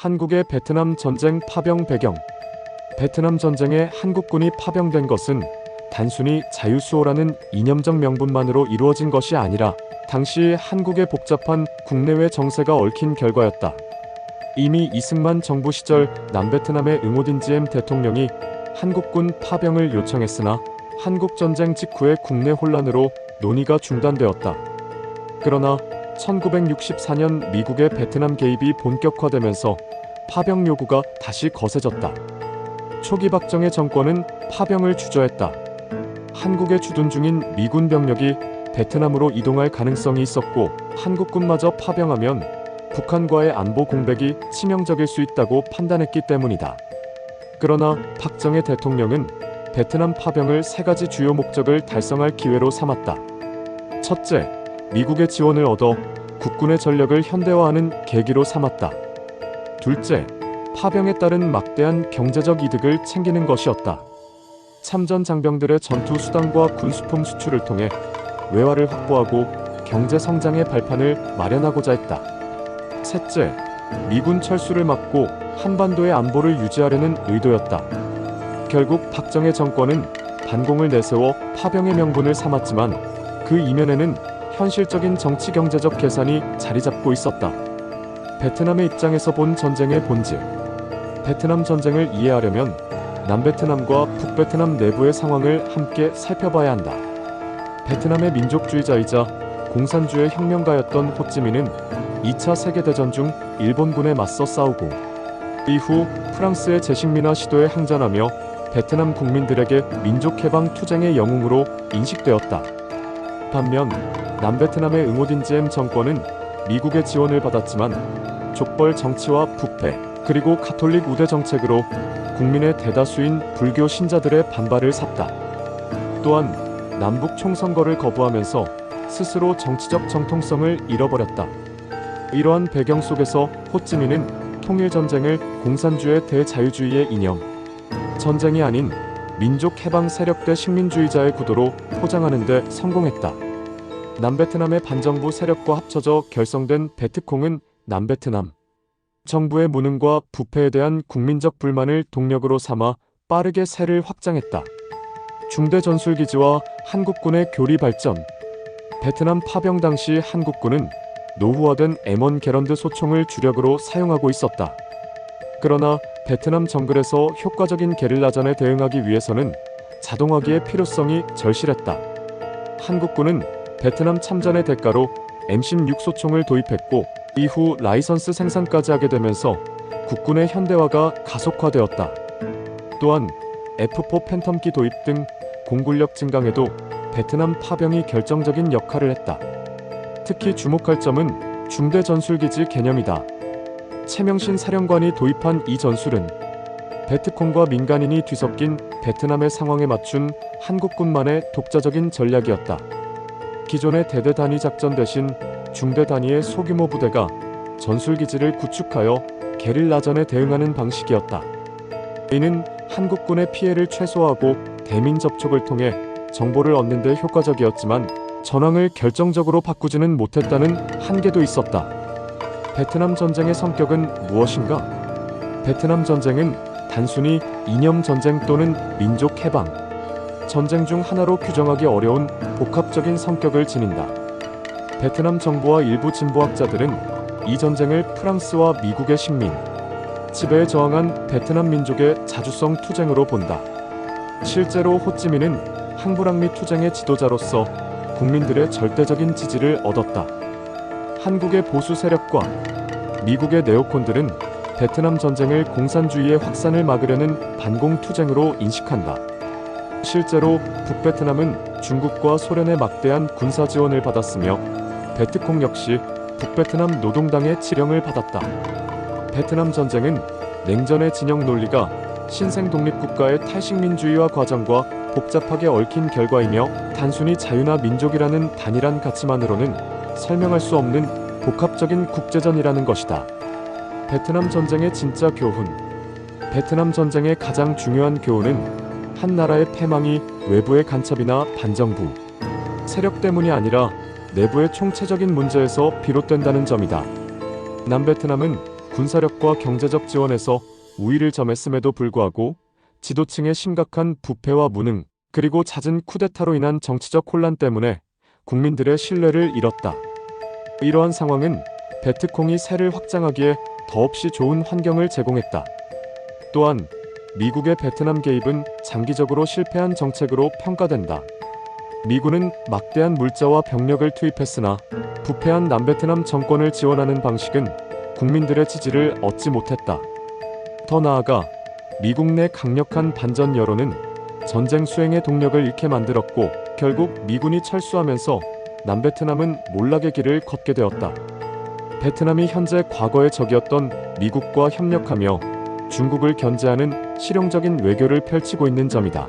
한국의 베트남 전쟁 파병 배경. 베트남 전쟁에 한국군이 파병된 것은 단순히 자유수호라는 이념적 명분만으로 이루어진 것이 아니라 당시 한국의 복잡한 국내외 정세가 얽힌 결과였다. 이미 이승만 정부 시절 남베트남의 응오딘지엠 대통령이 한국군 파병을 요청했으나 한국전쟁 직후의 국내 혼란으로 논의가 중단되었다. 그러나 1964년 미국의 베트남 개입이 본격화되면서 파병 요구가 다시 거세졌다. 초기 박정희 정권은 파병을 주저했다. 한국에 주둔 중인 미군 병력이 베트남으로 이동할 가능성이 있었고 한국군마저 파병하면 북한과의 안보 공백이 치명적일 수 있다고 판단했기 때문이다. 그러나 박정희 대통령은 베트남 파병을 세 가지 주요 목적을 달성할 기회로 삼았다. 첫째, 미국의 지원을 얻어 국군의 전력을 현대화하는 계기로 삼았다. 둘째, 파병에 따른 막대한 경제적 이득을 챙기는 것이었다. 참전 장병들의 전투 수단과 군수품 수출을 통해 외화를 확보하고 경제 성장의 발판을 마련하고자 했다. 셋째, 미군 철수를 막고 한반도의 안보를 유지하려는 의도였다. 결국 박정희 정권은 반공을 내세워 파병의 명분을 삼았지만 그 이면에는 현실적인 정치 경제적 계산이 자리 잡고 있었다. 베트남의 입장에서 본 전쟁의 본질. 베트남 전쟁을 이해하려면 남베트남과 북베트남 내부의 상황을 함께 살펴봐야 한다. 베트남의 민족주의자이자 공산주의 혁명가였던 호찌민은 2차 세계대전 중 일본군에 맞서 싸우고 이후 프랑스의 제식민화 시도에 항전하며 베트남 국민들에게 민족해방 투쟁의 영웅으로 인식되었다. 반면 남베트남의 응오딘지엠 정권은 미국의 지원을 받았지만 족벌 정치와 부패 그리고 가톨릭 우대 정책으로 국민의 대다수인 불교 신자들의 반발을 샀다. 또한 남북 총선거를 거부하면서 스스로 정치적 정통성을 잃어버렸다. 이러한 배경 속에서 호찌민은 통일전쟁을 공산주의 대자유주의의 이념, 전쟁이 아닌 민족 해방 세력 대 식민주의자의 구도로 포장하는 데 성공했다. 남베트남의 반정부 세력과 합쳐져 결성된 베트콩은 남베트남 정부의 무능과 부패에 대한 국민적 불만을 동력으로 삼아 빠르게 세를 확장했다. 중대 전술기지와 한국군의 교리 발전. 베트남 파병 당시 한국군은 노후화된 M1 게런드 소총을 주력으로 사용하고 있었다. 그러나 베트남 정글에서 효과적인 게릴라전에 대응하기 위해서는 자동화기의 필요성이 절실했다. 한국군은 베트남 참전의 대가로 M16 소총을 도입했고 이후 라이선스 생산까지 하게 되면서 국군의 현대화가 가속화되었다. 또한 F4 팬텀기 도입 등 공군력 증강에도 베트남 파병이 결정적인 역할을 했다. 특히 주목할 점은 중대 전술기지 개념이다. 최명신 사령관이 도입한 이 전술은 베트콩과 민간인이 뒤섞인 베트남의 상황에 맞춘 한국군만의 독자적인 전략이었다. 기존의 대대 단위 작전 대신 중대 단위의 소규모 부대가 전술기지를 구축하여 게릴라전에 대응하는 방식이었다. 이는 한국군의 피해를 최소화하고 대민 접촉을 통해 정보를 얻는 데 효과적이었지만 전황을 결정적으로 바꾸지는 못했다는 한계도 있었다. 베트남 전쟁의 성격은 무엇인가? 베트남 전쟁은 단순히 이념 전쟁 또는 민족 해방 전쟁 중 하나로 규정하기 어려운 복합적인 성격을 지닌다. 베트남 정부와 일부 진보학자들은 이 전쟁을 프랑스와 미국의 식민 지배에 저항한 베트남 민족의 자주성 투쟁으로 본다. 실제로 호찌민은 항불항미 투쟁의 지도자로서 국민들의 절대적인 지지를 얻었다. 한국의 보수 세력과 미국의 네오콘들은 베트남 전쟁을 공산주의의 확산을 막으려는 반공 투쟁으로 인식한다. 실제로 북베트남은 중국과 소련의 막대한 군사 지원을 받았으며 베트콩 역시 북베트남 노동당의 지령을 받았다. 베트남 전쟁은 냉전의 진영 논리가 신생 독립국가의 탈식민주의화 과정과 복잡하게 얽힌 결과이며 단순히 자유나 민족이라는 단일한 가치만으로는 설명할 수 없는 복합적인 국제전이라는 것이다. 베트남 전쟁의 진짜 교훈. 베트남 전쟁의 가장 중요한 교훈은 한 나라의 패망이 외부의 간첩이나 반정부 세력 때문이 아니라 내부의 총체적인 문제에서 비롯된다는 점이다. 남베트남은 군사력과 경제적 지원에서 우위를 점했음에도 불구하고 지도층의 심각한 부패와 무능, 그리고 잦은 쿠데타로 인한 정치적 혼란 때문에 국민들의 신뢰를 잃었다. 이러한 상황은 베트콩이 세를 확장하기에 더없이 좋은 환경을 제공했다. 또한 미국의 베트남 개입은 장기적으로 실패한 정책으로 평가된다. 미군은 막대한 물자와 병력을 투입했으나 부패한 남베트남 정권을 지원하는 방식은 국민들의 지지를 얻지 못했다. 더 나아가 미국 내 강력한 반전 여론은 전쟁 수행의 동력을 잃게 만들었고 결국 미군이 철수하면서 남베트남은 몰락의 길을 걷게 되었다. 베트남이 현재 과거의 적이었던 미국과 협력하며 중국을 견제하는 실용적인 외교를 펼치고 있는 점이다.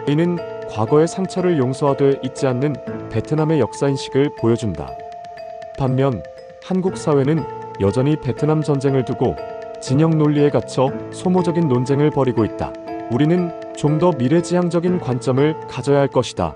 이는 과거의 상처를 용서하되 잊지 않는 베트남의 역사인식을 보여준다. 반면 한국 사회는 여전히 베트남 전쟁을 두고 진영 논리에 갇혀 소모적인 논쟁을 벌이고 있다. 우리는 좀 더 미래지향적인 관점을 가져야 할 것이다.